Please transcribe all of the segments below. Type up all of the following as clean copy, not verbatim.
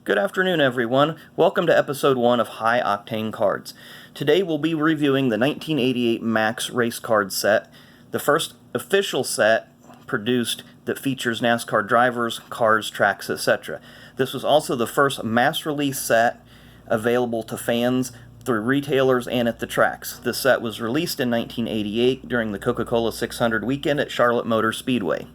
Good afternoon, everyone. Welcome to episode 1 of High Octane Cards. Today we'll be reviewing the 1988 Maxx race card set, the first official set produced that features NASCAR drivers, cars, tracks, etc. This was also the first mass release set available to fans through retailers and at the tracks. This set was released in 1988 during the Coca-Cola 600 weekend at Charlotte Motor Speedway.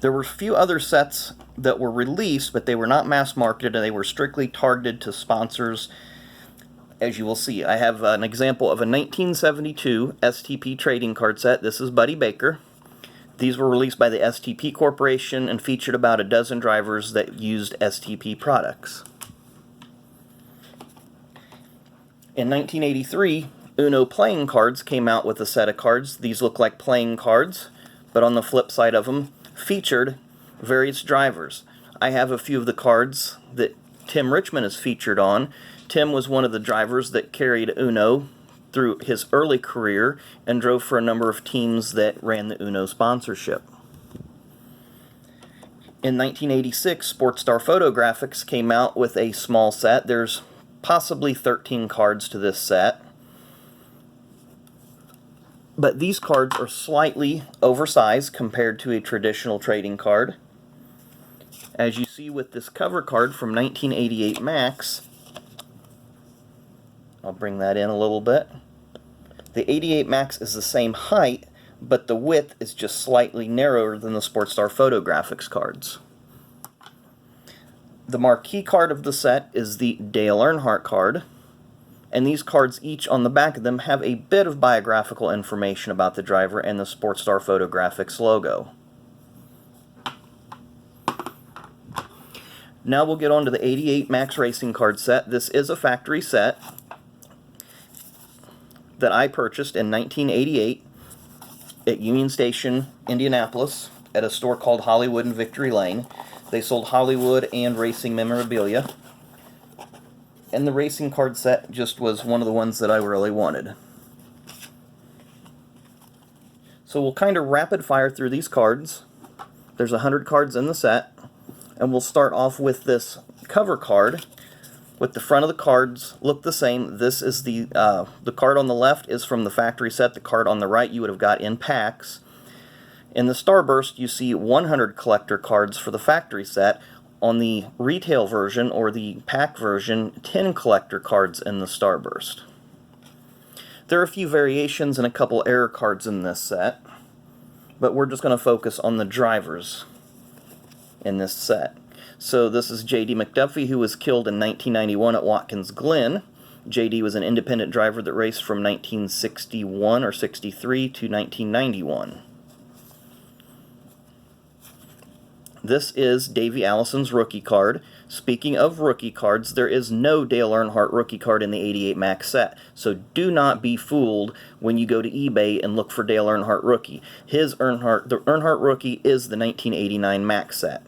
There were a few other sets that were released, but they were not mass marketed and they were strictly targeted to sponsors. As you will see, I have an example of a 1972 STP trading card set. This is Buddy Baker. These were released by the STP Corporation and featured about a dozen drivers that used STP products. In 1983, Uno playing cards came out with a set of cards. These look like playing cards, but on the flip side of them, featured various drivers. I have a few of the cards that Tim Richmond is featured on. Tim was one of the drivers that carried Uno through his early career and drove for a number of teams that ran the Uno sponsorship. In 1986, Sportstar Photographics came out with a small set. There's possibly 13 cards to this set. But these cards are slightly oversized compared to a traditional trading card. As you see with this cover card from 1988 Maxx, I'll bring that in a little bit. The 88 Maxx is the same height, but the width is just slightly narrower than the Sportstar Photographics cards. The marquee card of the set is the Dale Earnhardt card. And these cards, each on the back of them, have a bit of biographical information about the driver and the Sportstar Photographics logo. Now we'll get on to the 88 Maxx Racing card set. This is a factory set that I purchased in 1988 at Union Station, Indianapolis, at a store called Hollywood in Victory Lane. They sold Hollywood and racing memorabilia. And the racing card set just was one of the ones that I really wanted. So we'll kind of rapid fire through these cards. There's 100 cards in the set. And we'll start off with this cover card. With the front of the cards look the same. This is the card on the left is from the factory set. The card on the right you would have got in packs. In the Starburst you see 100 collector cards for the factory set. On the retail version, or the pack version, 10 collector cards in the Starburst. There are a few variations and a couple error cards in this set, but we're just going to focus on the drivers in this set. So this is J.D. McDuffie, who was killed in 1991 at Watkins Glen. J.D. was an independent driver that raced from 1961 or 63 to 1991. This is Davey Allison's rookie card. Speaking of rookie cards, there is no Dale Earnhardt rookie card in the 88 Maxx set, so do not be fooled when you go to eBay and look for Dale Earnhardt rookie. The Earnhardt rookie is the 1989 Maxx set.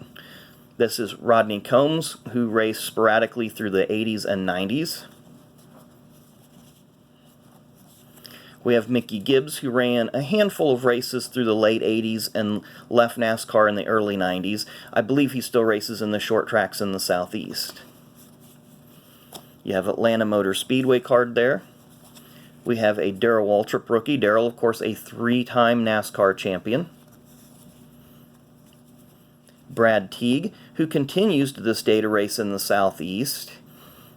This is Rodney Combs, who raced sporadically through the 80s and 90s. We have Mickey Gibbs, who ran a handful of races through the late 80s and left NASCAR in the early 90s. I believe he still races in the short tracks in the Southeast. You have Atlanta Motor Speedway card there. We have a Darrell Waltrip rookie. Darrell, of course, a 3-time NASCAR champion. Brad Teague, who continues to this day to race in the Southeast.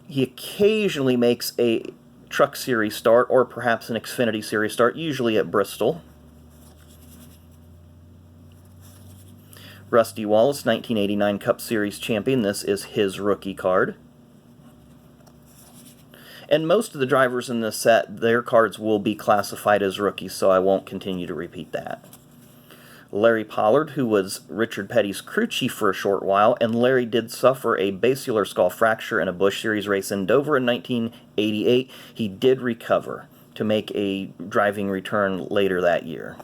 He occasionally makes a Truck Series start, or perhaps an Xfinity Series start, usually at Bristol. Rusty Wallace, 1989 Cup Series champion. This is his rookie card. And most of the drivers in this set, their cards will be classified as rookies, so I won't continue to repeat that. Larry Pollard, who was Richard Petty's crew chief for a short while, and Larry did suffer a basilar skull fracture in a Busch Series race in Dover in 1988. He did recover to make a driving return later that year.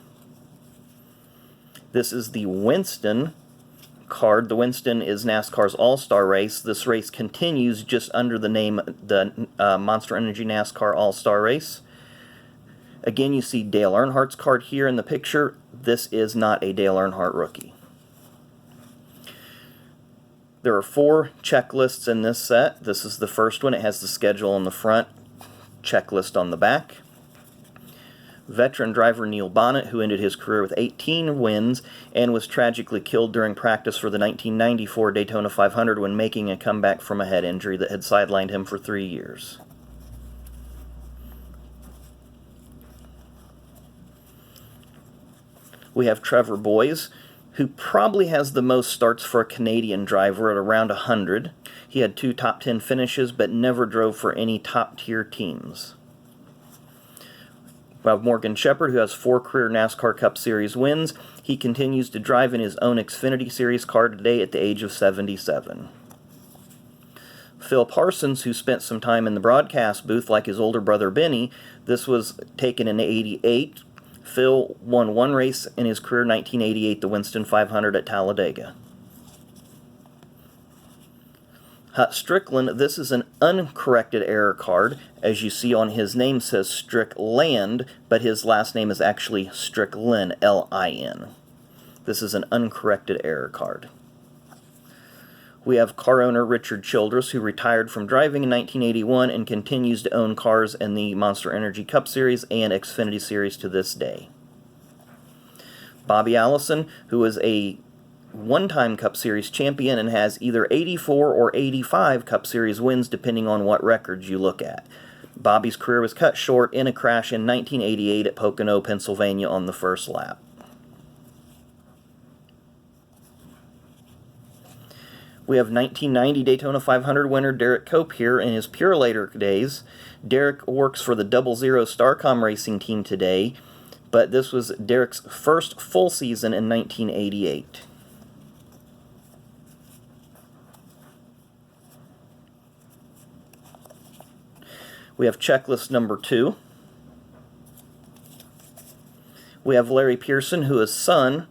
This is the Winston card. The Winston is NASCAR's All-Star race. This race continues just under the name the Monster Energy NASCAR All-Star race. Again, you see Dale Earnhardt's card here in the picture. This is not a Dale Earnhardt rookie. There are 4 checklists in this set. This is the first one. It has the schedule on the front, checklist on the back. Veteran driver Neil Bonnet, who ended his career with 18 wins and was tragically killed during practice for the 1994 Daytona 500 when making a comeback from a head injury that had sidelined him for 3 years. We have Trevor Boyes, who probably has the most starts for a Canadian driver at around 100. He had 2 top 10 finishes, but never drove for any top-tier teams. We have Morgan Shepherd, who has 4 career NASCAR Cup Series wins. He continues to drive in his own Xfinity Series car today at the age of 77. Phil Parsons, who spent some time in the broadcast booth like his older brother Benny. This was taken in '88. Phil won 1 race in his career, 1988, the Winston 500 at Talladega. Hut Strickland, this is an uncorrected error card. As you see on his name says Strickland, but his last name is actually Strickland, L-I-N. This is an uncorrected error card. We have car owner Richard Childress, who retired from driving in 1981 and continues to own cars in the Monster Energy Cup Series and Xfinity Series to this day. Bobby Allison, who is a one-time Cup Series champion and has either 84 or 85 Cup Series wins depending on what records you look at. Bobby's career was cut short in a crash in 1988 at Pocono, Pennsylvania on the first lap. We have 1990 Daytona 500 winner Derek Cope here in his Purelator days. Derek works for the 00 Starcom Racing team today, but this was Derek's first full season in 1988. We have checklist number 2. We have Larry Pearson, who is son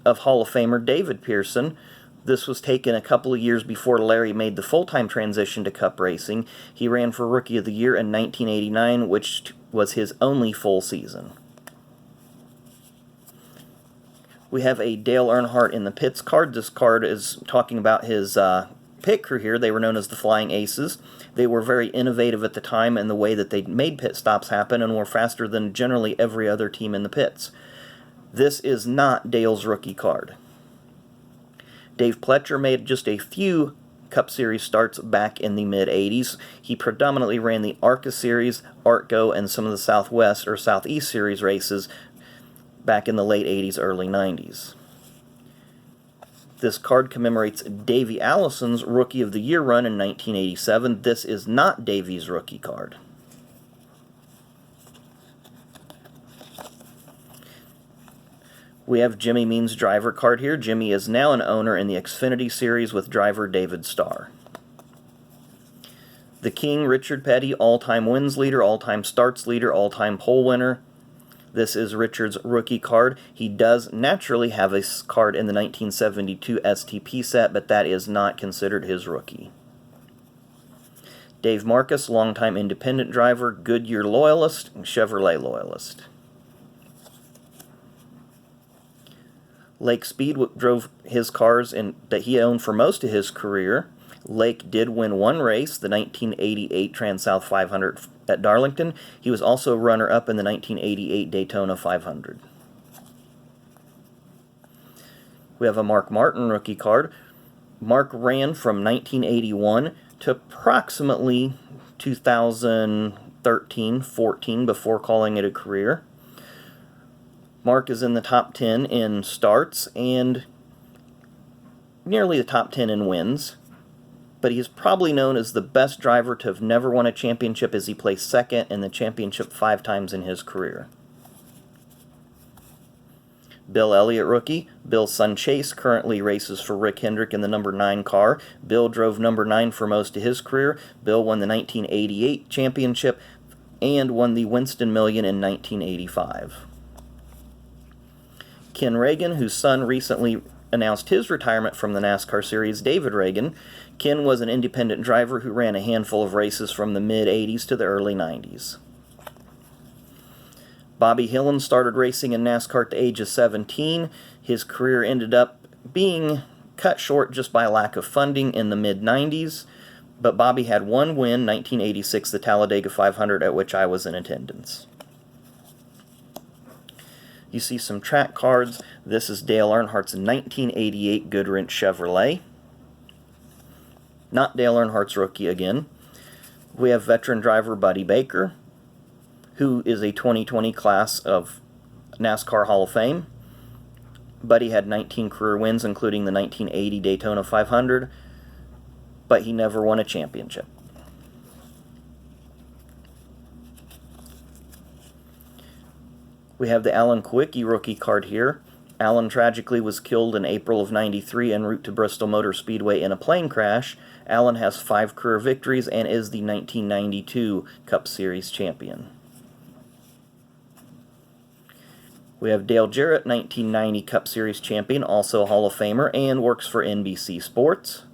of Hall of Famer David Pearson. This was taken a couple of years before Larry made the full-time transition to Cup racing. He ran for Rookie of the Year in 1989, which was his only full season. We have a Dale Earnhardt in the pits card. This card is talking about his pit crew here. They were known as the Flying Aces. They were very innovative at the time in the way that they made pit stops happen and were faster than generally every other team in the pits. This is not Dale's rookie card. Dave Pletcher made just a few Cup Series starts back in the mid-'80s. He predominantly ran the ARCA Series, ARTGO, and some of the Southwest or Southeast Series races back in the late 80s, early 90s. This card commemorates Davey Allison's Rookie of the Year run in 1987. This is not Davey's rookie card. We have Jimmy Means driver card here. Jimmy is now an owner in the Xfinity Series with driver David Starr. The King, Richard Petty, all-time wins leader, all-time starts leader, all-time pole winner. This is Richard's rookie card. He does naturally have a card in the 1972 STP set, but that is not considered his rookie. Dave Marcus, longtime independent driver, Goodyear loyalist, and Chevrolet loyalist. Lake Speed drove his cars that he owned for most of his career. Lake did win 1 race, the 1988 Trans-South 500 at Darlington. He was also runner-up in the 1988 Daytona 500. We have a Mark Martin rookie card. Mark ran from 1981 to approximately 2013-14 before calling it a career. Mark is in the top 10 in starts and nearly the top 10 in wins, but he is probably known as the best driver to have never won a championship as he placed second in the championship 5 times in his career. Bill Elliott rookie. Bill's son Chase currently races for Rick Hendrick in the number 9 car. Bill drove number 9 for most of his career. Bill won the 1988 championship and won the Winston Million in 1985. Ken Reagan, whose son recently announced his retirement from the NASCAR series, David Reagan. Ken was an independent driver who ran a handful of races from the mid-'80s to the early '90s. Bobby Hillin started racing in NASCAR at the age of 17. His career ended up being cut short just by lack of funding in the mid-90s, but Bobby had one win, 1986, the Talladega 500, at which I was in attendance. You see some track cards. This is Dale Earnhardt's 1988 Goodwrench Chevrolet. Not Dale Earnhardt's rookie again. We have veteran driver Buddy Baker, who is a 2020 class of NASCAR Hall of Fame. Buddy had 19 career wins, including the 1980 Daytona 500, but he never won a championship. We have the Alan Kulwicki rookie card here. Alan tragically was killed in April of '93 en route to Bristol Motor Speedway in a plane crash. Alan has 5 career victories and is the 1992 Cup Series champion. We have Dale Jarrett, 1990 Cup Series champion, also a Hall of Famer, and works for NBC Sports.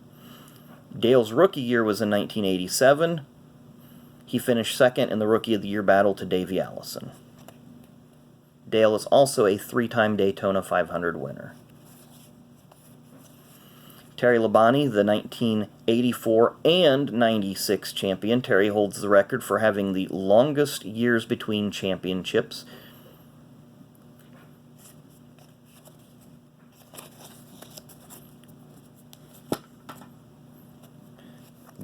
Dale's rookie year was in 1987. He finished second in the Rookie of the Year battle to Davey Allison. Dale is also a 3-time Daytona 500 winner. Terry Labonte, the 1984 and 96 champion. Terry holds the record for having the longest years between championships.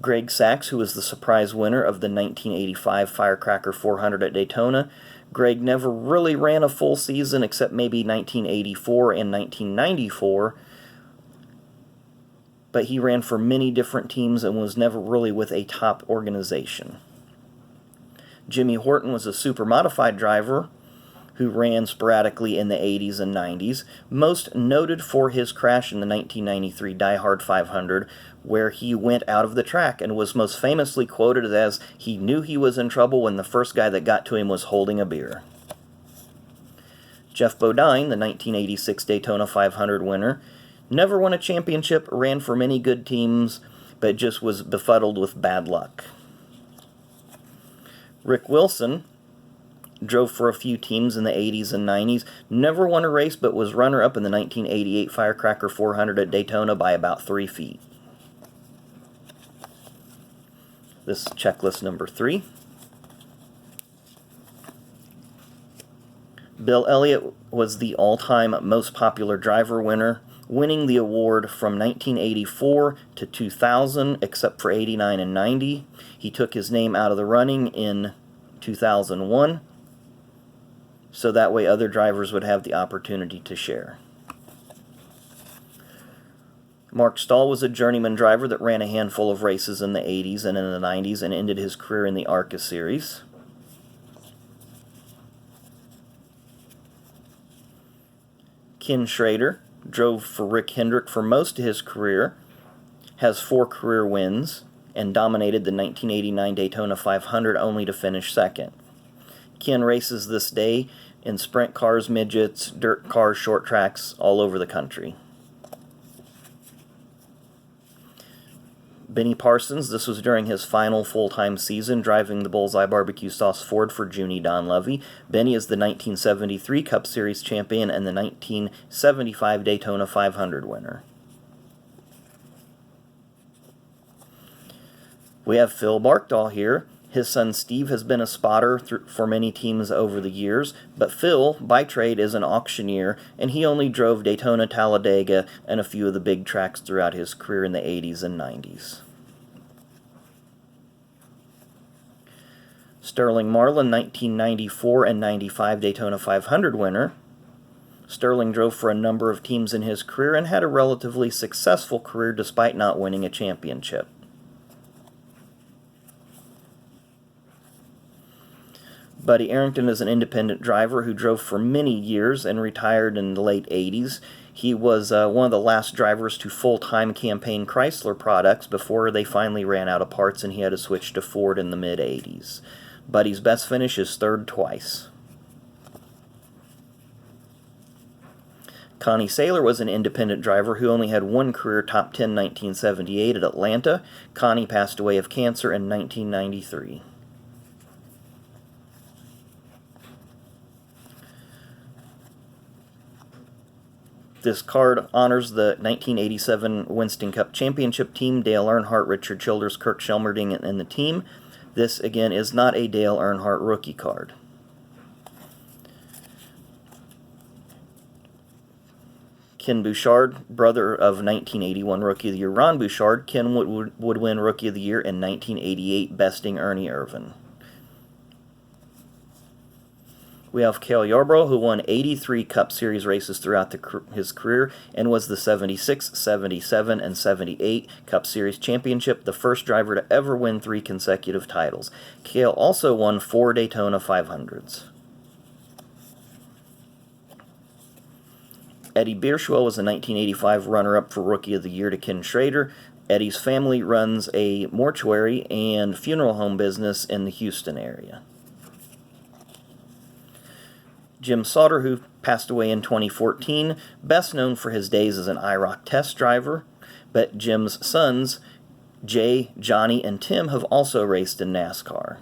Greg Sachs, who was the surprise winner of the 1985 Firecracker 400 at Daytona. Greg never really ran a full season except maybe 1984 and 1994, but he ran for many different teams and was never really with a top organization. Jimmy Horton was a super modified driver who ran sporadically in the 80s and 90s, most noted for his crash in the 1993 Die Hard 500, where he went out of the track and was most famously quoted as, "He knew he was in trouble when the first guy that got to him was holding a beer." Jeff Bodine, the 1986 Daytona 500 winner, never won a championship, ran for many good teams, but just was befuddled with bad luck. Rick Wilson drove for a few teams in the 80s and 90s, never won a race, but was runner-up in the 1988 Firecracker 400 at Daytona by about 3 feet. This is checklist number 3. Bill Elliott was the all-time most popular driver winner, winning the award from 1984 to 2000, except for 89 and 90. He took his name out of the running in 2001, so that way other drivers would have the opportunity to share. Mark Stahl was a journeyman driver that ran a handful of races in the 80s and in the 90s and ended his career in the ARCA series. Ken Schrader drove for Rick Hendrick for most of his career, has 4 career wins, and dominated the 1989 Daytona 500 only to finish second. Ken races this day in sprint cars, midgets, dirt cars, short tracks all over the country. Benny Parsons, this was during his final full-time season, driving the Bullseye Barbecue Sauce Ford for Junie Donlevy. Benny is the 1973 Cup Series champion and the 1975 Daytona 500 winner. We have Phil Barkdahl here. His son Steve has been a spotter for many teams over the years, but Phil, by trade, is an auctioneer, and he only drove Daytona, Talladega, and a few of the big tracks throughout his career in the 80s and 90s. Sterling Marlin, 1994 and 95 Daytona 500 winner. Sterling drove for a number of teams in his career and had a relatively successful career despite not winning a championship. Buddy Arrington is an independent driver who drove for many years and retired in the late 80s. He was one of the last drivers to full-time campaign Chrysler products before they finally ran out of parts and he had to switch to Ford in the mid-80s. Buddy's best finish is third twice. Connie Saylor was an independent driver who only had one career top 10 1978 at Atlanta. Connie passed away of cancer in 1993. This card honors the 1987 Winston Cup Championship team, Dale Earnhardt, Richard Childress, Kirk Shelmerding, and the team. This, again, is not a Dale Earnhardt rookie card. Ken Bouchard, brother of 1981 Rookie of the Year Ron Bouchard. Ken would win Rookie of the Year in 1988, besting Ernie Irvan. We have Cale Yarborough, who won 83 Cup Series races throughout his career and was the 76, 77, and 78 Cup Series championship, the first driver to ever win 3 consecutive titles. Cale also won 4 Daytona 500s. Eddie Bierschwell was a 1985 runner-up for Rookie of the Year to Ken Schrader. Eddie's family runs a mortuary and funeral home business in the Houston area. Jim Sauter, who passed away in 2014, best known for his days as an IROC test driver, but Jim's sons, Jay, Johnny, and Tim, have also raced in NASCAR.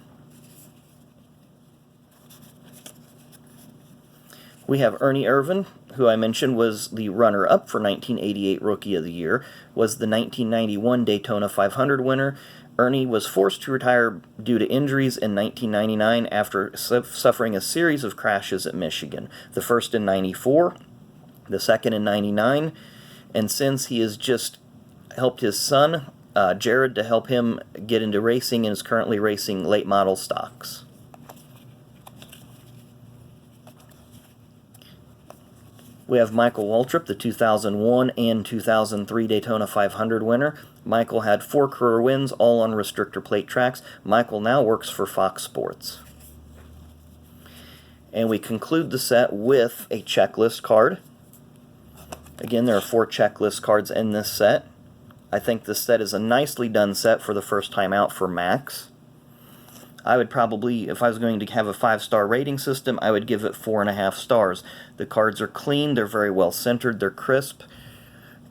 We have Ernie Irvan, who I mentioned was the runner-up for 1988 Rookie of the Year, was the 1991 Daytona 500 winner. Ernie was forced to retire due to injuries in 1999 after suffering a series of crashes at Michigan. The first in 94, the second in 99, and since he has just helped his son, Jared, to help him get into racing and is currently racing late model stocks. We have Michael Waltrip, the 2001 and 2003 Daytona 500 winner. Michael had 4 career wins, all on restrictor plate tracks. Michael now works for Fox Sports. And we conclude the set with a checklist card. Again, there are 4 checklist cards in this set. I think this set is a nicely done set for the first time out for Maxx. I would probably, if I was going to have a 5-star rating system, I would give it 4.5 stars. The cards are clean, they're very well centered, they're crisp,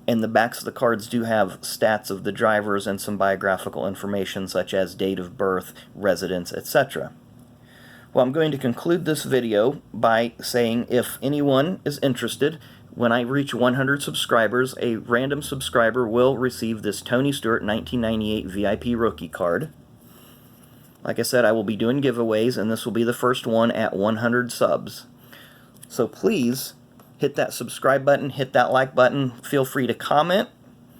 and the backs of the cards do have stats of the drivers and some biographical information such as date of birth, residence, etc. Well, I'm going to conclude this video by saying if anyone is interested, when I reach 100 subscribers, a random subscriber will receive this Tony Stewart 1998 VIP rookie card. Like I said, I will be doing giveaways, and this will be the first one at 100 subs. So please hit that subscribe button, hit that like button, feel free to comment,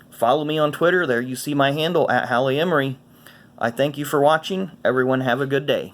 follow me on Twitter. There you see my handle, @HalleyEmery. I thank you for watching. Everyone have a good day.